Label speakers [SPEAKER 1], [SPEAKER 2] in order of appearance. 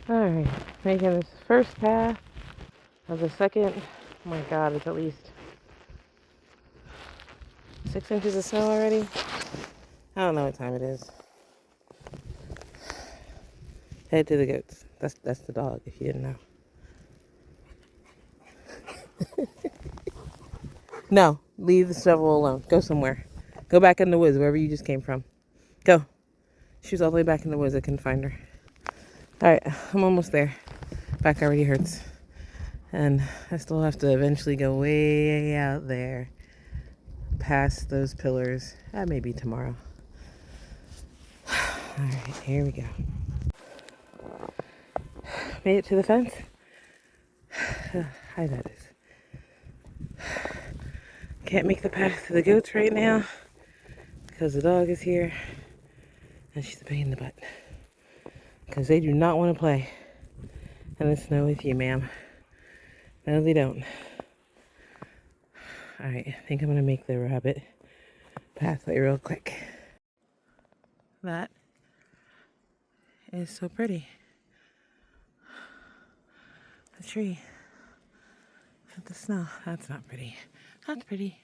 [SPEAKER 1] Alright, making this first path of the second. Oh my god, it's at least 6 inches of snow already. I don't know what time it is. Head to the goats. That's the dog, if you didn't know. No, leave the shovel alone. Go somewhere. Go back in the woods, wherever you just came from. Go. She was all the way back in the woods. I couldn't find her. Alright, I'm almost there. Back already hurts. And I still have to eventually go way out there. Past those pillars. Maybe tomorrow. Alright, here we go. Made it to the fence. Hi, that is. Can't make the path to the goats right now because the dog is here and she's a pain in the butt because they do not want to play in the snow with you, ma'am. No, they don't. Alright, I think I'm going to make the rabbit pathway real quick. That is so pretty. The tree with the snow. That's not pretty. That's pretty.